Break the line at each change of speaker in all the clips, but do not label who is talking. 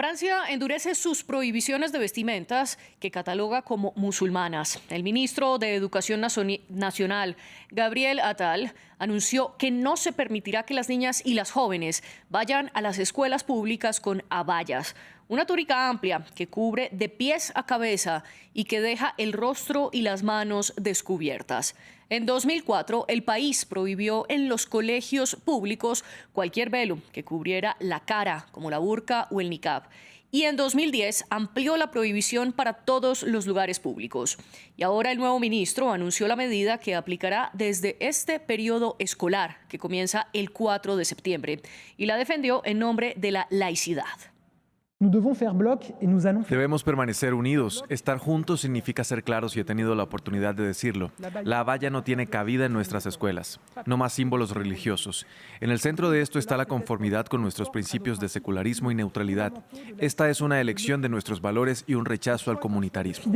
Francia endurece sus prohibiciones de vestimentas que cataloga como musulmanas. El ministro de Educación Nacional, Gabriel Attal, anunció que no se permitirá que las niñas y las jóvenes vayan a las escuelas públicas con abayas, una túnica amplia que cubre de pies a cabeza y que deja el rostro y las manos descubiertas. En 2004, el país prohibió en los colegios públicos cualquier velo que cubriera la cara, como la burka o el niqab. Y en 2010 amplió la prohibición para todos los lugares públicos. Y ahora el nuevo ministro anunció la medida que aplicará desde este periodo escolar, que comienza el 4 de septiembre, y la defendió en nombre de la laicidad.
Debemos permanecer unidos. Estar juntos significa ser claros y he tenido la oportunidad de decirlo. La abaya no tiene cabida en nuestras escuelas. No más símbolos religiosos. En el centro de esto está la conformidad con nuestros principios de secularismo y neutralidad. Esta es una elección de nuestros valores y un rechazo al comunitarismo.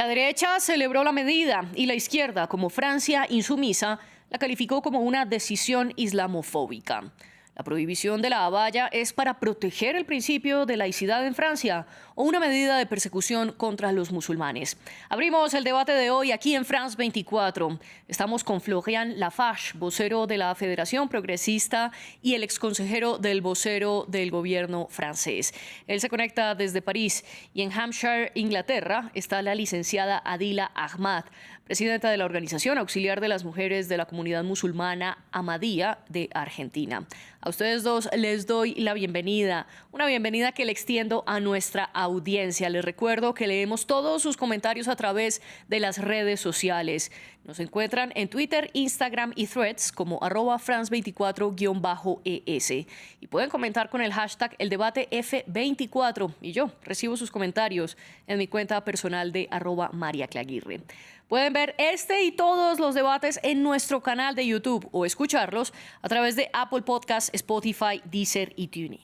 La derecha celebró la medida y la izquierda, como Francia insumisa, la calificó como una decisión islamofóbica. La prohibición de la abaya es para proteger el principio de laicidad en Francia o una medida de persecución contra los musulmanes. Abrimos el debate de hoy aquí en France 24. Estamos con Florian Lafarge, vocero de la Federación Progresista y el exconsejero del vocero del gobierno francés. Él se conecta desde París y en Hampshire, Inglaterra, está la licenciada Adila Ahmad, presidenta de la Organización Auxiliar de las Mujeres de la Comunidad Musulmana Ahmadía de Argentina. A ustedes dos les doy la bienvenida, una bienvenida que le extiendo a nuestra audiencia. Les recuerdo que leemos todos sus comentarios a través de las redes sociales. Nos encuentran en Twitter, Instagram y Threads como @France24-ES. Y pueden comentar con el hashtag el debate F24. Y yo recibo sus comentarios en mi cuenta personal de @MariaClaguirre. Pueden ver este y todos los debates en nuestro canal de YouTube o escucharlos a través de Apple Podcasts, Spotify, Deezer y TuneIn.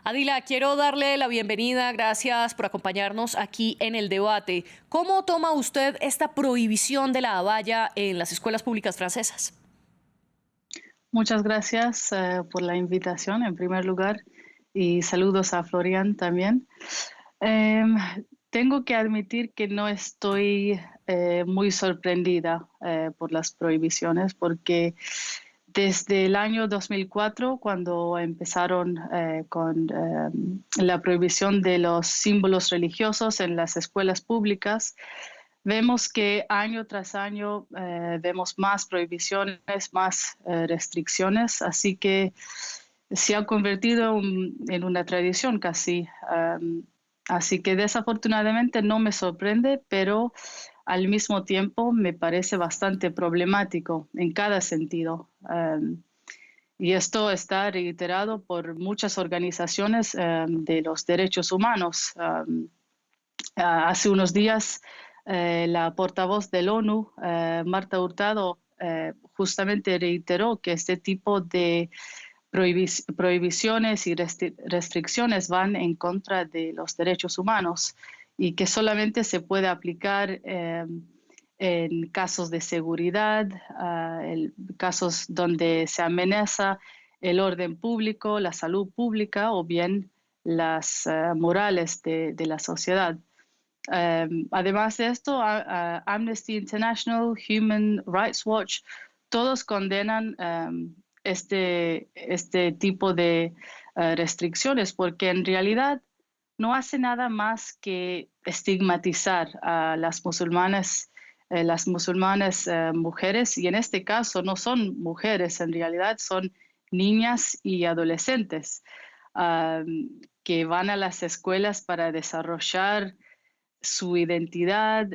Adila, quiero darle la bienvenida. Gracias por acompañarnos aquí en el debate. ¿Cómo toma usted esta prohibición de la abaya en las escuelas públicas francesas?
Muchas gracias por la invitación, en primer lugar, y saludos a Florian también. Tengo que admitir que no estoy muy sorprendida por las prohibiciones, porque desde el año 2004, cuando empezaron con la prohibición de los símbolos religiosos en las escuelas públicas, vemos que año tras año vemos más prohibiciones, más restricciones, así que se ha convertido en una tradición casi. Así que desafortunadamente no me sorprende, pero al mismo tiempo me parece bastante problemático en cada sentido. Y esto está reiterado por muchas organizaciones de los derechos humanos. Hace unos días, la portavoz de la ONU, Marta Hurtado, justamente reiteró que este tipo de prohibiciones y restricciones van en contra de los derechos humanos y que solamente se puede aplicar en casos de seguridad, en casos donde se amenaza el orden público, la salud pública o bien las morales de la sociedad. Además de esto, Amnesty International, Human Rights Watch, todos condenan este tipo de restricciones porque en realidad no hace nada más que estigmatizar a las musulmanas mujeres, y en este caso no son mujeres, en realidad son niñas y adolescentes que van a las escuelas para desarrollar su identidad,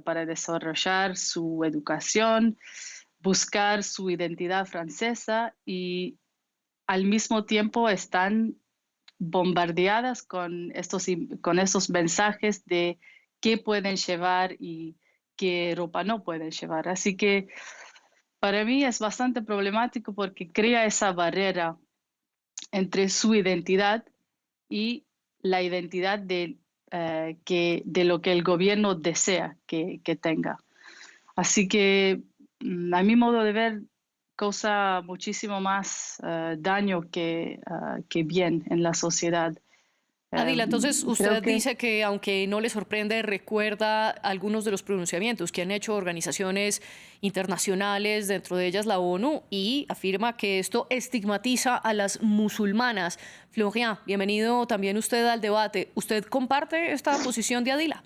para desarrollar su educación, buscar su identidad francesa, y al mismo tiempo están bombardeadas con estos mensajes de qué pueden llevar y qué ropa no pueden llevar. Así que para mí es bastante problemático porque crea esa barrera entre su identidad y la identidad de lo que el gobierno desea que tenga. Así que, a mi modo de ver, causa muchísimo más daño que bien en la sociedad.
Adila, entonces
Creo
usted
que
dice que aunque no le sorprende, recuerda algunos de los pronunciamientos que han hecho organizaciones internacionales, dentro de ellas la ONU, y afirma que esto estigmatiza a las musulmanas. Florian, bienvenido también usted al debate. ¿Usted comparte esta posición de Adila?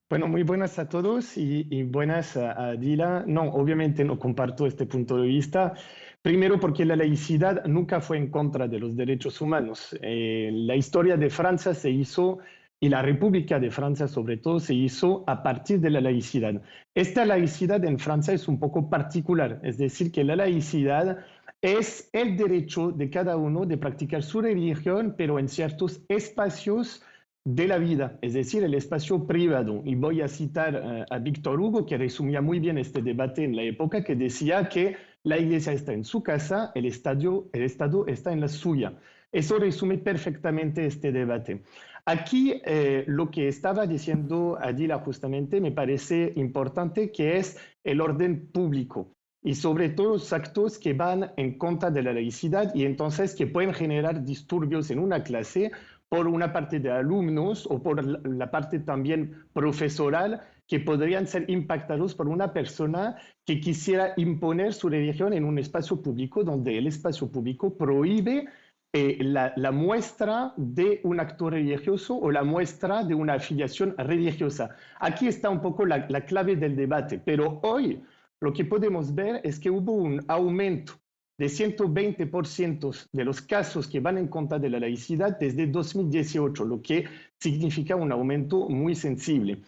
Bueno, muy buenas a todos y buenas a Dila. No, obviamente no comparto este punto de vista. Primero porque la laicidad nunca fue en contra de los derechos humanos. La historia de Francia se hizo, y la República de Francia sobre todo, se hizo a partir de la laicidad. Esta laicidad en Francia es un poco particular, es decir, que la laicidad es el derecho de cada uno de practicar su religión, pero en ciertos espacios de la vida, es decir, el espacio privado. Y voy a citar a Víctor Hugo, que resumía muy bien este debate en la época, que decía que la iglesia está en su casa, el Estado está en la suya. Eso resume perfectamente este debate. Aquí lo que estaba diciendo Adila justamente me parece importante, que es el orden público y sobre todo los actos que van en contra de la laicidad y entonces que pueden generar disturbios en una clase por una parte de alumnos o por la parte también profesoral, que podrían ser impactados por una persona que quisiera imponer su religión en un espacio público, donde el espacio público prohíbe la muestra de un acto religioso o la muestra de una afiliación religiosa. Aquí está un poco la clave del debate, pero hoy lo que podemos ver es que hubo un aumento de 120% de los casos que van en contra de la laicidad desde 2018, lo que significa un aumento muy sensible.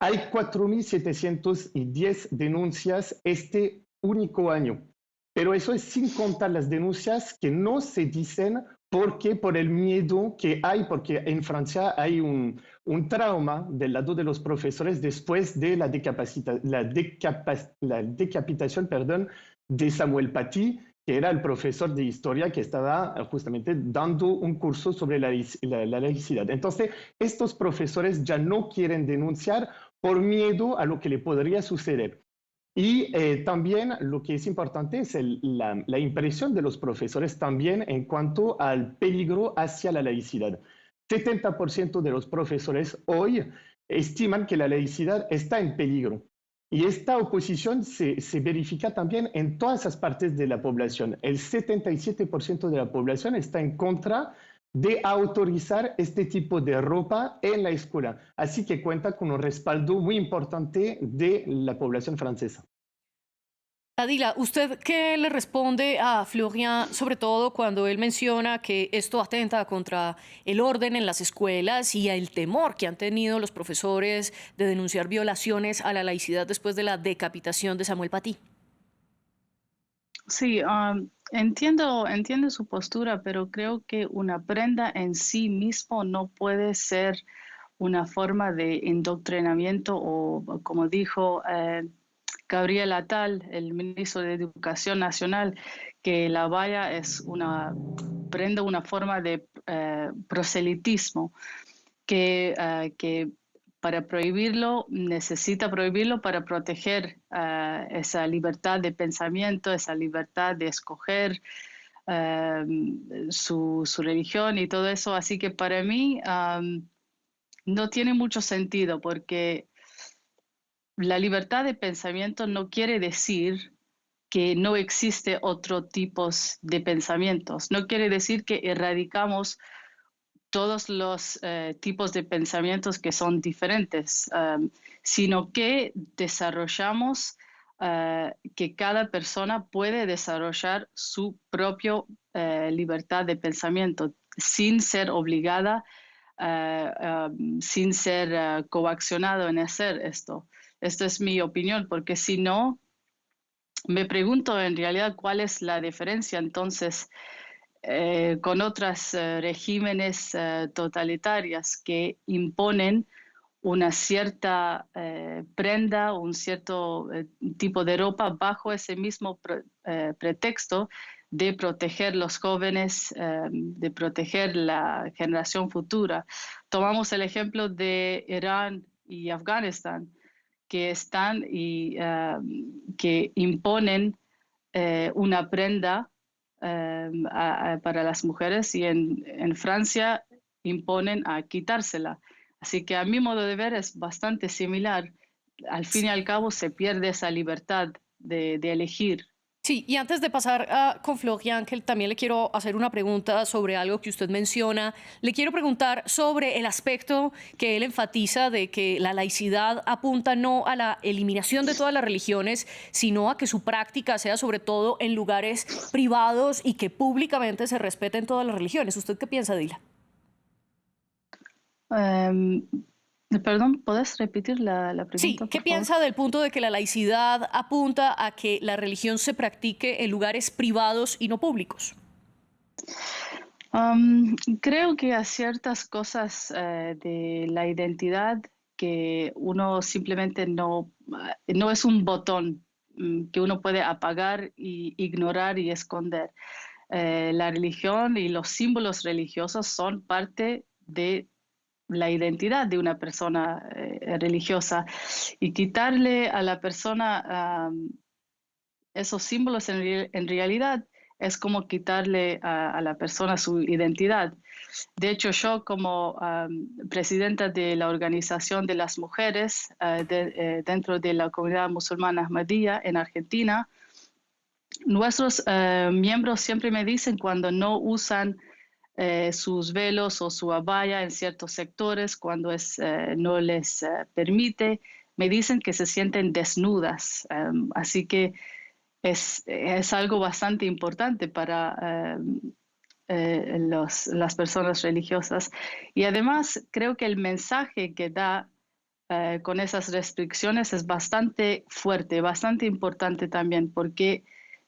Hay 4.710 denuncias este único año, pero eso es sin contar las denuncias que no se dicen porque por el miedo que hay, porque en Francia hay un trauma del lado de los profesores después de la decapitación, perdón, de Samuel Paty, que era el profesor de historia que estaba justamente dando un curso sobre la laicidad. Entonces, estos profesores ya no quieren denunciar por miedo a lo que le podría suceder. Y también lo que es importante es la impresión de los profesores también en cuanto al peligro hacia la laicidad. 70% de los profesores hoy estiman que la laicidad está en peligro. Y esta oposición se verifica también en todas las partes de la población. El 77% de la población está en contra de autorizar este tipo de ropa en la escuela. Así que cuenta con un respaldo muy importante de la población francesa.
Adila, ¿usted qué le responde a Florian, sobre todo cuando él menciona que esto atenta contra el orden en las escuelas y el temor que han tenido los profesores de denunciar violaciones a la laicidad después de la decapitación de Samuel Paty?
sí, entiendo su postura, pero creo que una prenda en sí mismo no puede ser una forma de indoctrinamiento o, como dijo Gabriel Attal, el ministro de Educación Nacional, que la valla es una prenda, una forma de proselitismo, que para prohibirlo necesita prohibirlo para proteger esa libertad de pensamiento, esa libertad de escoger su religión y todo eso. Así que para mí no tiene mucho sentido porque la libertad de pensamiento no quiere decir que no existe otro tipos de pensamientos. No quiere decir que erradicamos todos los tipos de pensamientos que son diferentes, sino que desarrollamos que cada persona puede desarrollar su propia libertad de pensamiento sin ser obligada, sin ser coaccionado en hacer esto. Esta es mi opinión, porque si no, me pregunto en realidad cuál es la diferencia entonces con otros regímenes totalitarias que imponen una cierta prenda, un cierto tipo de ropa bajo ese mismo pretexto de proteger los jóvenes, de proteger la generación futura. Tomamos el ejemplo de Irán y Afganistán, que están y que imponen una prenda para las mujeres y en Francia imponen a quitársela. Así que a mi modo de ver es bastante similar. Al fin y al cabo se pierde esa libertad de elegir.
Sí, y antes de pasar con Florian, que también le quiero hacer una pregunta sobre algo que usted menciona. Le quiero preguntar sobre el aspecto que él enfatiza de que la laicidad apunta no a la eliminación de todas las religiones, sino a que su práctica sea sobre todo en lugares privados y que públicamente se respeten todas las religiones. ¿Usted qué piensa, Dila?
Perdón, ¿puedes repetir la
Sí,
pregunta,
¿qué
por favor?
piensa del punto de que la laicidad apunta a que la religión se practique en lugares privados y no públicos?
Creo que hay ciertas cosas de la identidad que uno simplemente no es un botón que uno puede apagar y ignorar y esconder. La religión y los símbolos religiosos son parte de la identidad de una persona religiosa y quitarle a la persona esos símbolos en realidad es como quitarle a la persona su identidad. De hecho, yo como presidenta de la Organización de las Mujeres dentro de la comunidad musulmana Ahmadiyya en Argentina, nuestros miembros siempre me dicen cuando no usan sus velos o su abaya en ciertos sectores, cuando no les permite, me dicen que se sienten desnudas. Así que es algo bastante importante para las personas religiosas. Y además creo que el mensaje que da con esas restricciones es bastante fuerte, bastante importante también, porque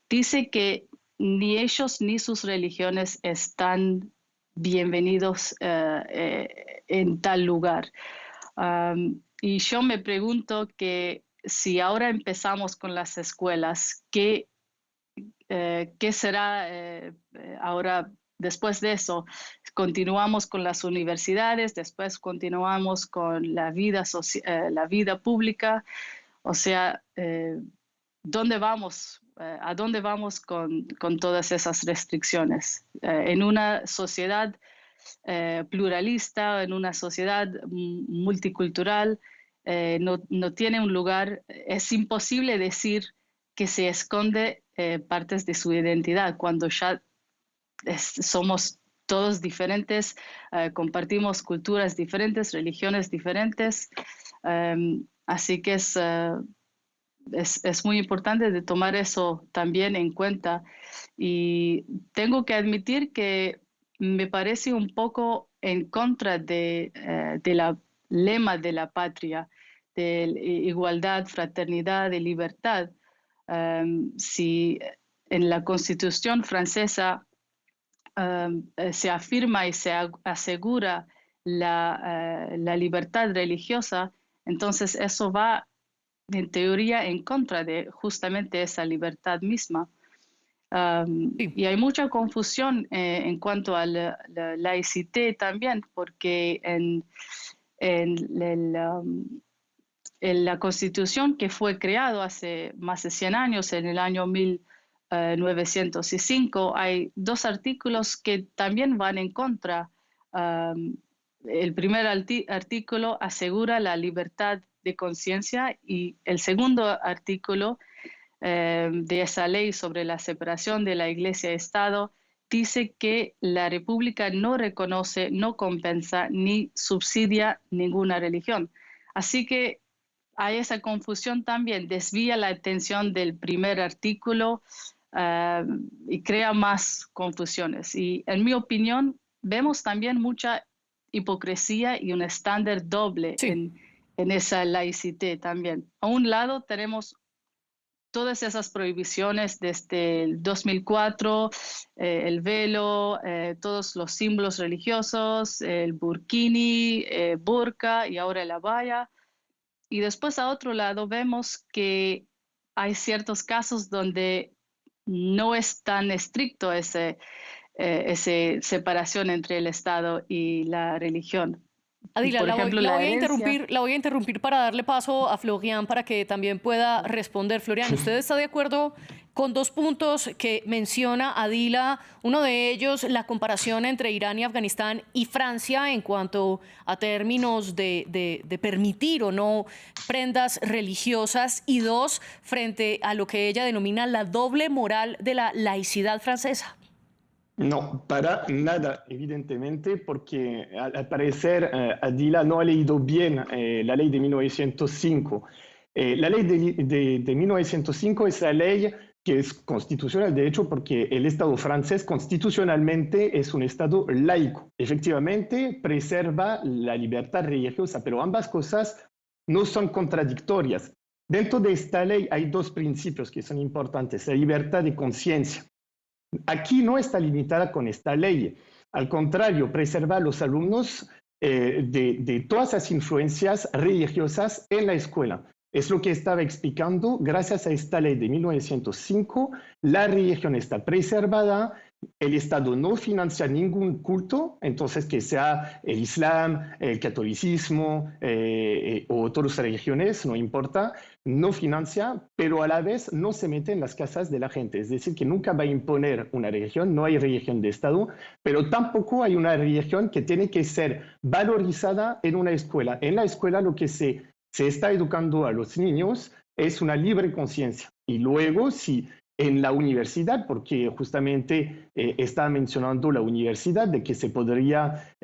dice que ni ellos ni sus religiones están bienvenidos en tal lugar. Y yo me pregunto que si ahora empezamos con las escuelas, ¿qué será ahora después de eso? Continuamos con las universidades, después continuamos con la vida pública. O sea, ¿dónde vamos? ¿A dónde vamos con todas esas restricciones? En una sociedad pluralista, en una sociedad multicultural, no tiene un lugar, es imposible decir que se esconde partes de su identidad cuando ya somos todos diferentes, compartimos culturas diferentes, religiones diferentes, así que es muy importante de tomar eso también en cuenta. Y tengo que admitir que me parece un poco en contra de la lema de la patria, de igualdad, fraternidad y libertad. Si en la Constitución francesa se afirma y se asegura la libertad religiosa, entonces eso va en teoría en contra de justamente esa libertad misma.
Sí.
Y hay mucha confusión en cuanto a la laicité también, porque en la Constitución que fue creada hace más de 100 años, en el año 1905, hay dos artículos que también van en contra. El primer artículo asegura la libertad de conciencia y el segundo artículo de esa ley sobre la separación de la Iglesia y Estado dice que la República no reconoce, no compensa ni subsidia ninguna religión. Así que hay esa confusión también, desvía la atención del primer artículo y crea más confusiones. Y en mi opinión, vemos también mucha hipocresía y un estándar doble
Sí.
en esa laicité también. A un lado tenemos todas esas prohibiciones desde el 2004, el velo, todos los símbolos religiosos, el burkini, burka y ahora el abaya. Y después a otro lado vemos que hay ciertos casos donde no es tan estricto esa separación entre el Estado y la religión.
Adila,
Por ejemplo,
la
la
voy a
herencia.
interrumpir, la voy a interrumpir para darle paso a Florian para que también pueda responder. Florian, ¿usted está de acuerdo con dos puntos que menciona Adila. Uno de ellos, la comparación entre Irán y Afganistán y Francia en cuanto a términos de permitir o no prendas religiosas. Y dos, frente a lo que ella denomina la doble moral de la laicidad francesa.
No, para nada, evidentemente, porque al parecer Adila no ha leído bien la ley de 1905. La ley de 1905 es la ley que es constitucional, de hecho, porque el Estado francés constitucionalmente es un Estado laico. Efectivamente, preserva la libertad religiosa, pero ambas cosas no son contradictorias. Dentro de esta ley hay dos principios que son importantes: la libertad de conciencia. Aquí no está limitada con esta ley. Al contrario, preserva a los alumnos de todas las influencias religiosas en la escuela. Es lo que estaba explicando. Gracias a esta ley de 1905, la religión está preservada, el Estado no financia ningún culto, entonces que sea el Islam, el catolicismo o otras religiones, no importa, no financia, pero a la vez no se mete en las casas de la gente. Es decir, que nunca va a imponer una religión, no hay religión de Estado, pero tampoco hay una religión que tiene que ser valorizada en una escuela. En la escuela lo que se está educando a los niños es una libre conciencia. Y luego, si en la universidad, porque justamente está mencionando la universidad, de que se podría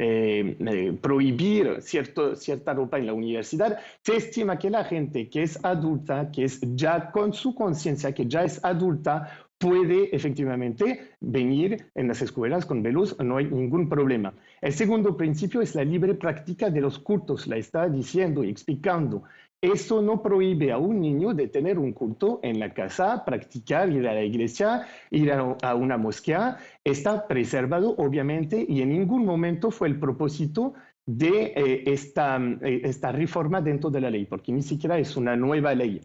prohibir cierta ropa en la universidad, se estima que la gente que es adulta, que es ya con su conciencia, que ya es adulta, puede efectivamente venir en las escuelas con velos, no hay ningún problema. El segundo principio es la libre práctica de los cultos, la está diciendo y explicando. Eso no prohíbe a un niño de tener un culto en la casa, practicar, ir a la iglesia, ir a una mosquea. Está preservado, obviamente, y en ningún momento fue el propósito de esta reforma dentro de la ley, porque ni siquiera es una nueva ley.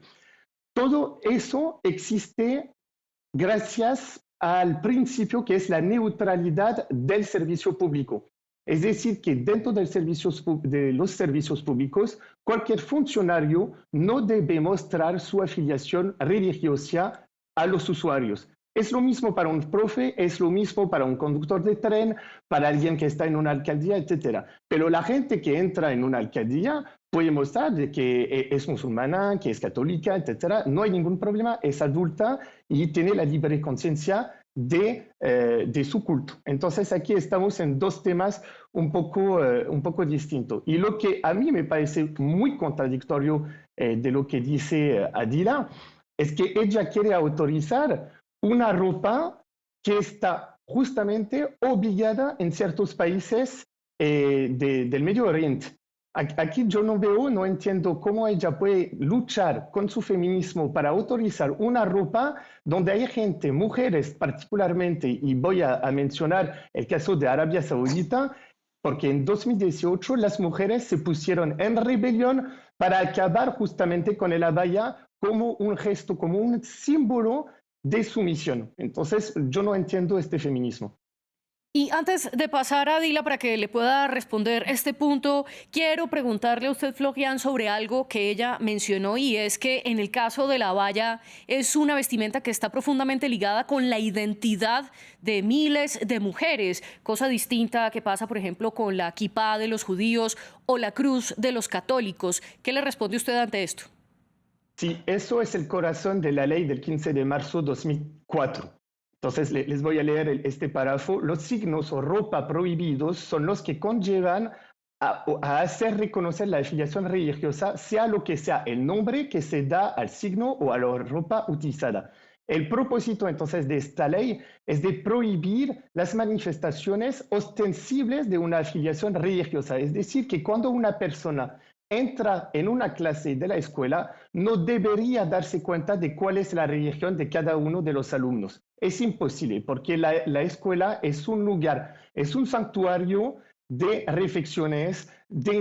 Todo eso existe gracias al principio que es la neutralidad del servicio público. Es decir, que dentro de los servicios públicos, cualquier funcionario no debe mostrar su afiliación religiosa a los usuarios. Es lo mismo para un profe, es lo mismo para un conductor de tren, para alguien que está en una alcaldía, etc. Pero la gente que entra en una alcaldía puede mostrar de que es musulmana, que es católica, etc. No hay ningún problema, es adulta y tiene la libre conciencia de su culto. Entonces aquí estamos en dos temas un poco distintos. Y lo que a mí me parece muy contradictorio de lo que dice Adila es que ella quiere autorizar una ropa que está justamente obligada en ciertos países del Medio Oriente. Aquí yo no entiendo cómo ella puede luchar con su feminismo para autorizar una ropa donde hay gente, mujeres particularmente, y voy a mencionar el caso de Arabia Saudita, porque en 2018 las mujeres se pusieron en rebelión para acabar justamente con el abaya como un gesto, como un símbolo de sumisión. Entonces yo no entiendo este feminismo.
Y antes de pasar a Adila para que le pueda responder este punto, quiero preguntarle a usted, Florian, sobre algo que ella mencionó, y es que en el caso de la abaya es una vestimenta que está profundamente ligada con la identidad de miles de mujeres, cosa distinta que pasa, por ejemplo, con la kipá de los judíos o la cruz de los católicos. ¿Qué le responde usted ante esto?
Sí, eso es el corazón de la ley del 15 de marzo de 2004. Entonces, les voy a leer este párrafo. Los signos o ropa prohibidos son los que conllevan a hacer reconocer la afiliación religiosa, sea lo que sea el nombre que se da al signo o a la ropa utilizada. El propósito entonces de esta ley es de prohibir las manifestaciones ostensibles de una afiliación religiosa. Es decir, que cuando una persona entra en una clase de la escuela, no debería darse cuenta de cuál es la religión de cada uno de los alumnos. Es imposible, porque la escuela es un lugar, es un santuario de reflexiones, de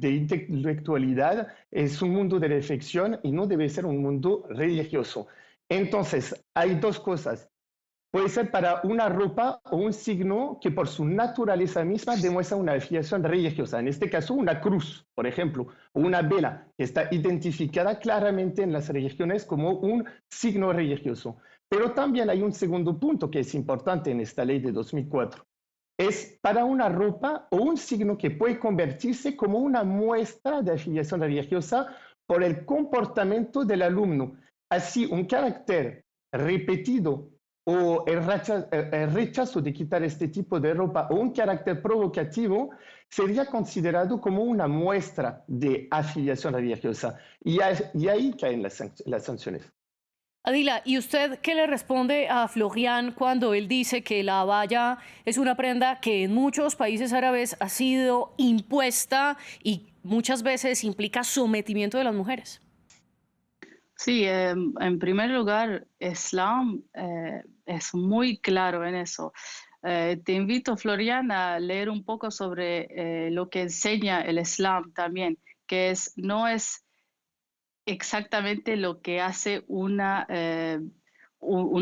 intelectualidad, es un mundo de reflexión y no debe ser un mundo religioso. Entonces, hay dos cosas. puede ser para una ropa o un signo que por su naturaleza misma demuestra una afiliación religiosa. En este caso, una cruz, por ejemplo, o una vela, que está identificada claramente en las religiones como un signo religioso. Pero también hay un segundo punto que es importante en esta ley de 2004. Es para una ropa o un signo que puede convertirse como una muestra de afiliación religiosa por el comportamiento del alumno. Así, un carácter repetido o el rechazo de quitar este tipo de ropa o un carácter provocativo sería considerado como una muestra de afiliación religiosa. Y ahí caen las sanciones.
Adila, ¿y usted qué le responde a Florian cuando él dice que la abaya es una prenda que en muchos países árabes ha sido impuesta y muchas veces implica sometimiento de las mujeres?
Sí, en primer lugar, Islam es muy claro en eso. Te invito, Florian, a leer un poco sobre lo que enseña el Islam también, que no es exactamente lo que hace un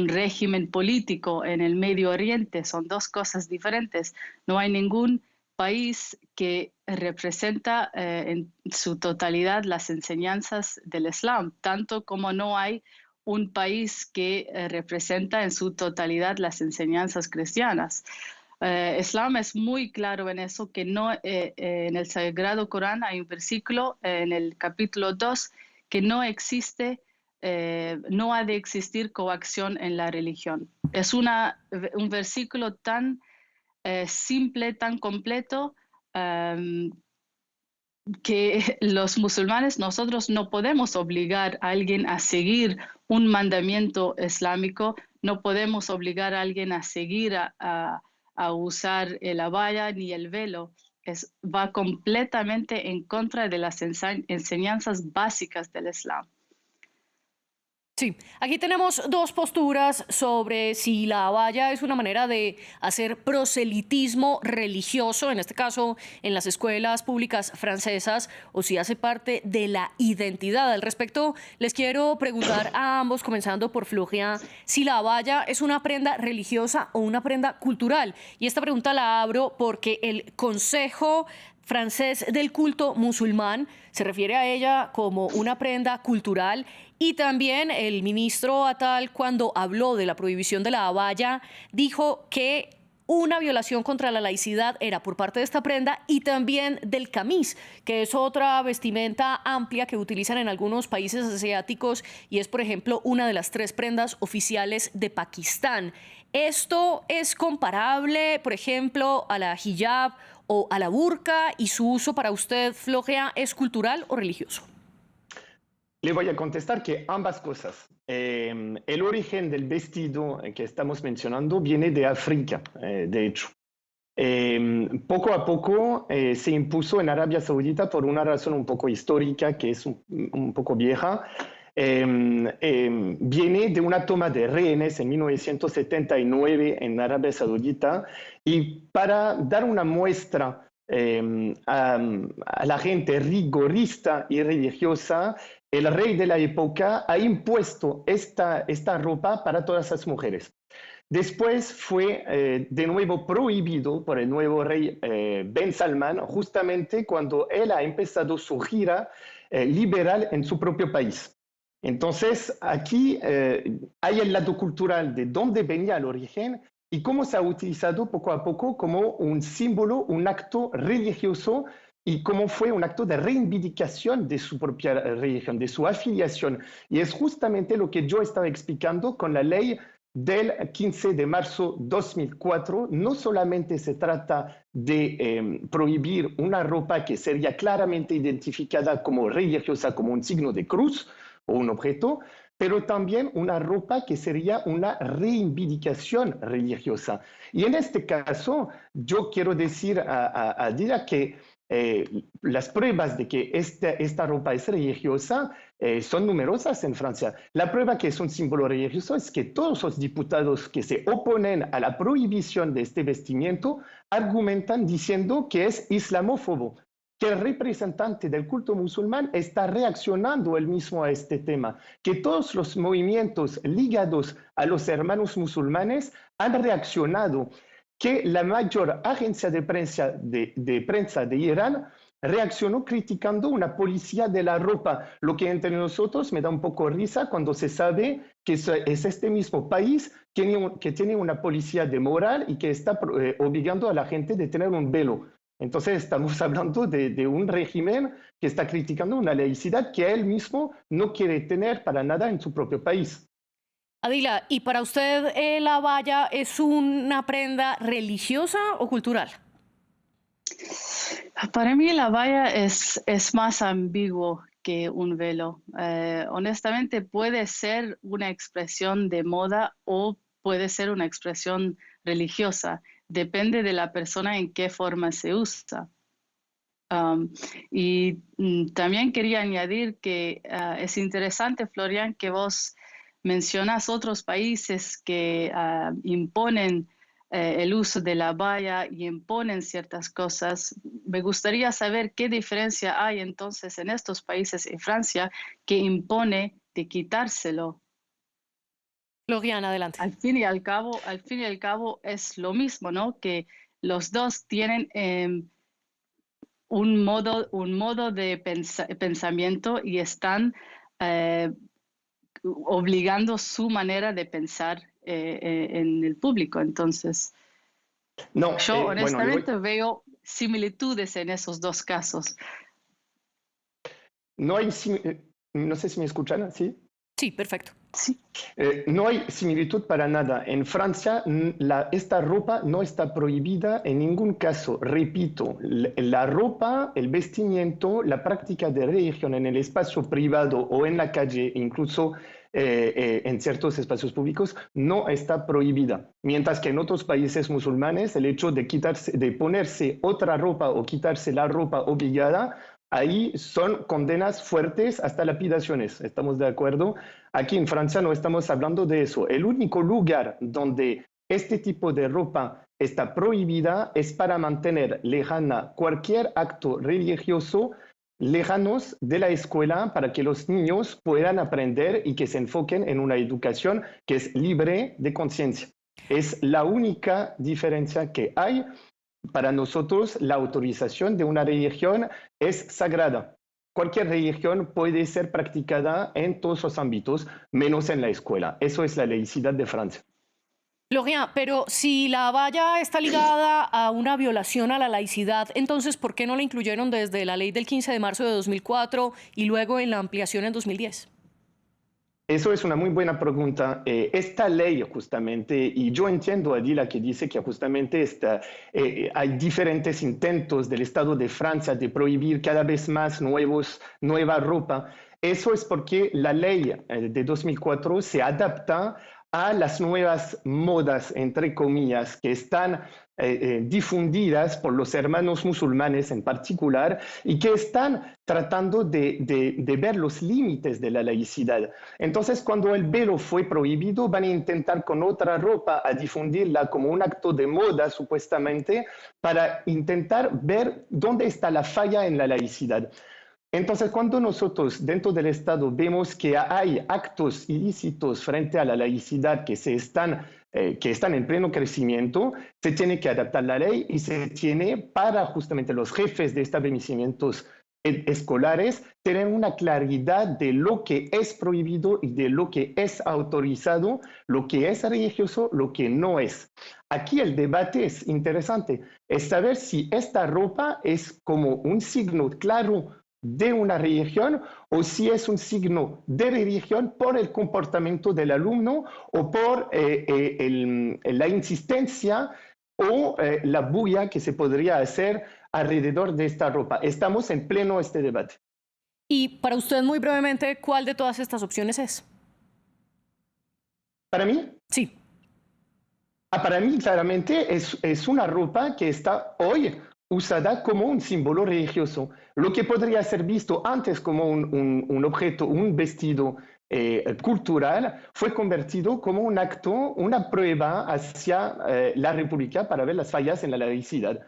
régimen político en el Medio Oriente. Son dos cosas diferentes. No hay ningún país que representa en su totalidad las enseñanzas del Islam, tanto como no hay un país que representa en su totalidad las enseñanzas cristianas. Islam es muy claro en eso, que no, en el Sagrado Corán hay un versículo en el capítulo 2 que no existe, no ha de existir coacción en la religión. Es un versículo tan simple, tan completo, que los musulmanes, nosotros no podemos obligar a alguien a seguir un mandamiento islámico, no podemos obligar a alguien a seguir a usar el abaya ni el velo. Va completamente en contra de las enseñanzas básicas del Islam.
Sí, aquí tenemos dos posturas sobre si la abaya es una manera de hacer proselitismo religioso, en este caso en las escuelas públicas francesas, o si hace parte de la identidad. Al respecto, les quiero preguntar a ambos, comenzando por Florian, si la abaya es una prenda religiosa o una prenda cultural. Y esta pregunta la abro porque el Consejo francés del culto musulmán se refiere a ella como una prenda cultural, y también el ministro Attal, cuando habló de la prohibición de la abaya, dijo que una violación contra la laicidad era por parte de esta prenda y también del camis, que es otra vestimenta amplia que utilizan en algunos países asiáticos y es, por ejemplo, una de las 3 prendas oficiales de Pakistán. ¿Esto es comparable, por ejemplo, a la hijab o a la burka, y su uso para usted, Florian, es cultural o religioso?
Le voy a contestar que ambas cosas. El origen del vestido que estamos mencionando viene de África, de hecho. Poco a poco se impuso en Arabia Saudita por una razón un poco histórica, que es un poco vieja. Viene de una toma de rehenes en 1979 en Arabia Saudita, y para dar una muestra a la gente rigorista y religiosa, el rey de la época ha impuesto esta ropa para todas las mujeres. Después fue de nuevo prohibido por el nuevo rey Ben Salman, justamente cuando él ha empezado su gira liberal en su propio país. Entonces, aquí hay el lado cultural de dónde venía el origen y cómo se ha utilizado poco a poco como un símbolo, un acto religioso, y cómo fue un acto de reivindicación de su propia religión, de su afiliación. Y es justamente lo que yo estaba explicando con la ley del 15 de marzo de 2004. No solamente se trata de prohibir una ropa que sería claramente identificada como religiosa, como un signo de cruz o un objeto, pero también una ropa que sería una reivindicación religiosa. Y en este caso, yo quiero decir a Dila que las pruebas de que esta ropa es religiosa son numerosas en Francia. La prueba que es un símbolo religioso es que todos los diputados que se oponen a la prohibición de este vestimiento argumentan diciendo que es islamófobo. que el representante del culto musulmán está reaccionando él mismo a este tema, que todos los movimientos ligados a los hermanos musulmanes han reaccionado, que la mayor agencia de prensa de Irán reaccionó criticando una policía de la ropa, lo que entre nosotros me da un poco risa cuando se sabe que es este mismo país que tiene una policía de moral y que está obligando a la gente de tener un velo. Entonces estamos hablando de un régimen que está criticando una laicidad que él mismo no quiere tener para nada en su propio país.
Adila, ¿y para usted la abaya es una prenda religiosa o cultural?
Para mí la abaya es más ambiguo que un velo. Honestamente puede ser una expresión de moda o puede ser una expresión religiosa. Depende de la persona en qué forma se usa. También quería añadir que es interesante, Florian, que vos mencionas otros países que imponen el uso de la abaya y imponen ciertas cosas. Me gustaría saber qué diferencia hay entonces en estos países, en Francia, que impone de quitárselo.
Florian, adelante.
Al fin y al cabo es lo mismo, ¿no? Que los dos tienen un modo de pensamiento y están obligando su manera de pensar en el público. Entonces,
No,
yo honestamente
bueno,
veo similitudes en esos dos casos.
no hay, no sé si me escuchan, ¿sí?
Sí, perfecto.
Sí.
No hay similitud para nada. En Francia, esta ropa no está prohibida en ningún caso. Repito, la ropa, el vestimiento, la práctica de religión en el espacio privado o en la calle, incluso en ciertos espacios públicos, no está prohibida. Mientras que en otros países musulmanes, el hecho de ponerse otra ropa o quitarse la ropa obligada, ahí son condenas fuertes hasta lapidaciones. ¿Estamos de acuerdo? Aquí en Francia no estamos hablando de eso. El único lugar donde este tipo de ropa está prohibida es para mantener lejana cualquier acto religioso, lejanos de la escuela, para que los niños puedan aprender y que se enfoquen en una educación que es libre de conciencia. Es la única diferencia que hay. Para nosotros, la autorización de una religión es sagrada. Cualquier religión puede ser practicada en todos los ámbitos, menos en la escuela. Eso es la laicidad de Francia.
Florian, pero si la abaya está ligada a una violación a la laicidad, entonces, ¿por qué no la incluyeron desde la ley del 15 de marzo de 2004 y luego en la ampliación en 2010?
Eso es una muy buena pregunta. Esta ley justamente, y yo entiendo a Adila que dice que justamente hay diferentes intentos del Estado de Francia de prohibir cada vez más nueva ropa. Eso es porque la ley de 2004 se adapta a las nuevas modas, entre comillas, que están difundidas por los hermanos musulmanes en particular y que están tratando de ver los límites de la laicidad. Entonces, cuando el velo fue prohibido, van a intentar con otra ropa a difundirla como un acto de moda, supuestamente, para intentar ver dónde está la falla en la laicidad. Entonces, cuando nosotros dentro del Estado vemos que hay actos ilícitos frente a la laicidad que están en pleno crecimiento, se tiene que adaptar la ley y se tiene para justamente los jefes de establecimientos escolares tener una claridad de lo que es prohibido y de lo que es autorizado, lo que es religioso, lo que no es. Aquí el debate es interesante, es saber si esta ropa es como un signo claro de una religión o si es un signo de religión por el comportamiento del alumno o por la insistencia o la bulla que se podría hacer alrededor de esta ropa. Estamos en pleno este debate.
Y para usted, muy brevemente, ¿cuál de todas estas opciones es?
¿Para mí?
Sí.
Para mí, claramente, es una ropa que está hoy usada como un símbolo religioso. Lo que podría ser visto antes como un objeto, un vestido cultural, fue convertido como un acto, una prueba hacia la República para ver las fallas en la laicidad.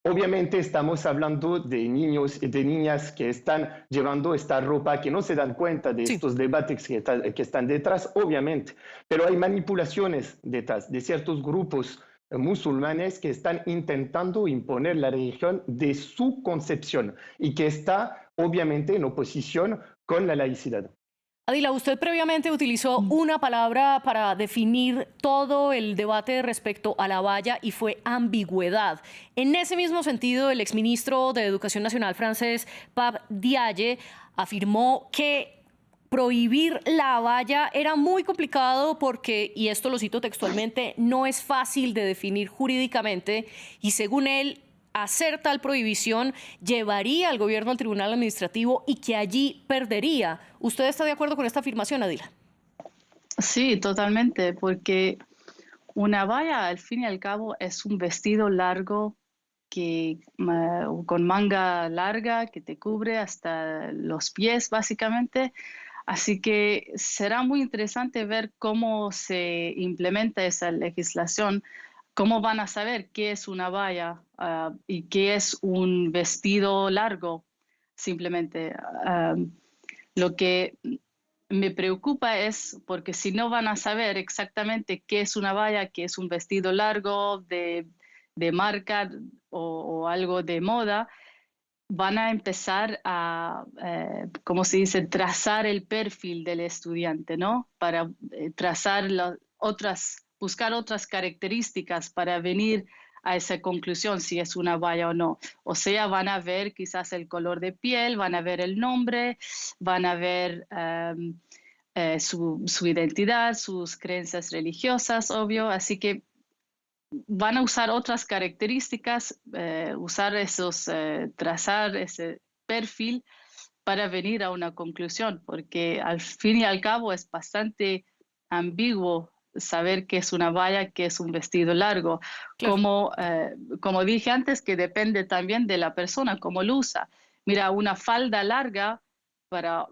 Obviamente estamos hablando de niños y de niñas que están llevando esta ropa, que no se dan cuenta de
Sí.
estos debates que están detrás, obviamente, pero hay manipulaciones detrás de ciertos grupos musulmanes que están intentando imponer la religión de su concepción y que está obviamente en oposición con la laicidad.
Adila, usted previamente utilizó una palabra para definir todo el debate respecto a la valla y fue ambigüedad. En ese mismo sentido, el exministro de Educación Nacional francés, Pape Diaye, afirmó que prohibir la valla era muy complicado porque, y esto lo cito textualmente, no es fácil de definir jurídicamente y según él, hacer tal prohibición llevaría al gobierno al tribunal administrativo y que allí perdería. ¿Usted está de acuerdo con esta afirmación, Adila?
Sí, totalmente, porque una valla al fin y al cabo es un vestido largo con manga larga que te cubre hasta los pies básicamente. Así que será muy interesante ver cómo se implementa esa legislación, cómo van a saber qué es una valla y qué es un vestido largo, simplemente. Lo que me preocupa es porque si no van a saber exactamente qué es una valla, qué es un vestido largo de marca o algo de moda, van a empezar a, ¿cómo se dice?, trazar el perfil del estudiante, ¿no? Para trazar buscar otras características para venir a esa conclusión si es una valla o no. O sea, van a ver quizás el color de piel, van a ver el nombre, van a ver su identidad, sus creencias religiosas, obvio. Así que van a usar otras características, trazar ese perfil para venir a una conclusión, porque al fin y al cabo es bastante ambiguo saber qué es una valla, qué es un vestido largo.
Claro.
Como dije antes, que depende también de la persona, cómo lo usa. Mira, una falda larga para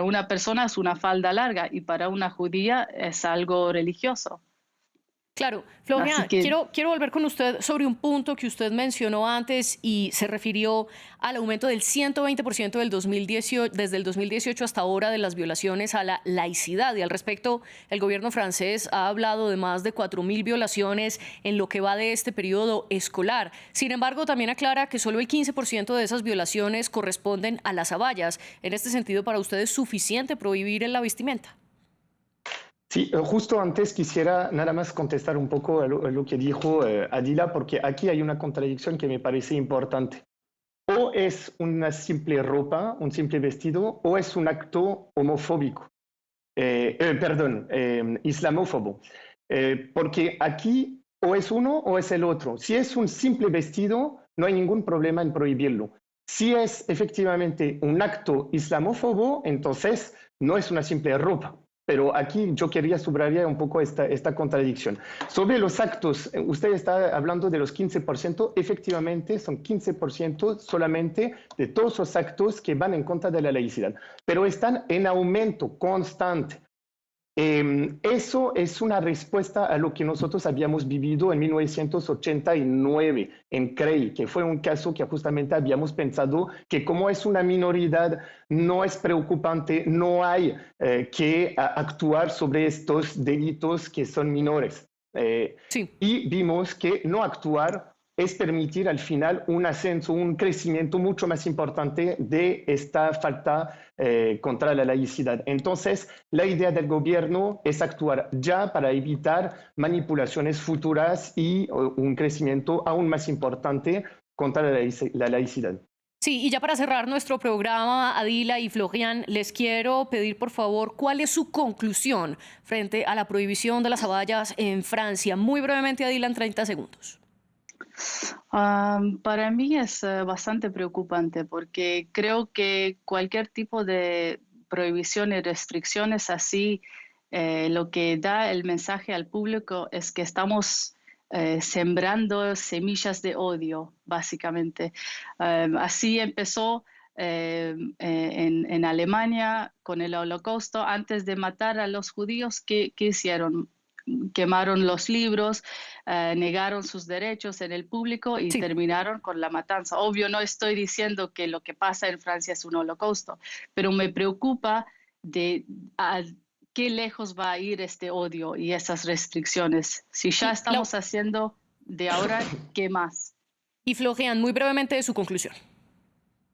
una persona es una falda larga y para una judía es algo religioso.
Claro,
Así
Florian,
que
quiero volver con usted sobre un punto que usted mencionó antes y se refirió al aumento del 120% desde el 2018 hasta ahora de las violaciones a la laicidad. Y al respecto, el gobierno francés ha hablado de más de 4.000 violaciones en lo que va de este periodo escolar. Sin embargo, también aclara que solo el 15% de esas violaciones corresponden a las abayas. En este sentido, ¿para usted es suficiente prohibir la vestimenta?
Sí, justo antes quisiera nada más contestar un poco a lo que dijo Adila, porque aquí hay una contradicción que me parece importante. O es una simple ropa, un simple vestido, o es un acto homofóbico, islamófobo. Porque aquí o es uno o es el otro. Si es un simple vestido, no hay ningún problema en prohibirlo. Si es efectivamente un acto islamófobo, entonces no es una simple ropa. Pero aquí yo quería subrayar un poco esta contradicción. Sobre los actos, usted está hablando de los 15%, efectivamente son 15% solamente de todos los actos que van en contra de la laicidad, pero están en aumento constante. Eso es una respuesta a lo que nosotros habíamos vivido en 1989 en CREI, que fue un caso que justamente habíamos pensado que como es una minoridad, no es preocupante, no hay que actuar sobre estos delitos que son menores.
Sí.
Y vimos que no actuar es permitir al final un ascenso, un crecimiento mucho más importante de esta falta contra la laicidad. Entonces, la idea del gobierno es actuar ya para evitar manipulaciones futuras y un crecimiento aún más importante contra la laicidad.
Sí, y ya para cerrar nuestro programa, Adila y Florian, les quiero pedir por favor cuál es su conclusión frente a la prohibición de las abayas en Francia. Muy brevemente, Adila, en 30 segundos.
Para mí es bastante preocupante porque creo que cualquier tipo de prohibición y restricciones así, lo que da el mensaje al público es que estamos sembrando semillas de odio, básicamente. Así empezó en Alemania con el Holocausto. Antes de matar a los judíos, ¿qué hicieron? quemaron los libros, negaron sus derechos en el público y
Sí.
terminaron con la matanza. Obvio, no estoy diciendo que lo que pasa en Francia es un holocausto, pero me preocupa de qué lejos va a ir este odio y esas restricciones. Si ya
Y,
estamos haciendo de ahora, ¿qué más?
y Florian, muy brevemente su conclusión.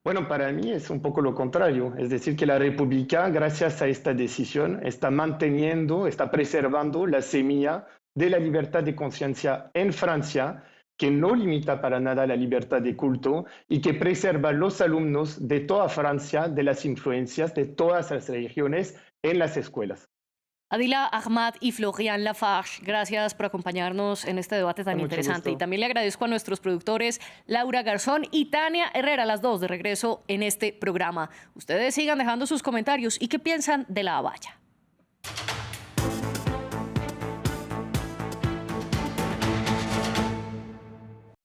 Bueno, para mí es un poco lo contrario, es decir, que la República, gracias a esta decisión, está manteniendo, está preservando la semilla de la libertad de conciencia en Francia, que no limita para nada la libertad de culto y que preserva a los alumnos de toda Francia de las influencias de todas las religiones en las escuelas.
Adila Ahmad y Florian Lafarge, gracias por acompañarnos en este debate tan
Con mucho
interesante.
gusto.
Y también le agradezco a nuestros productores Laura Garzón y Tania Herrera, las dos de regreso en este programa. Ustedes sigan dejando sus comentarios y qué piensan de la abaya.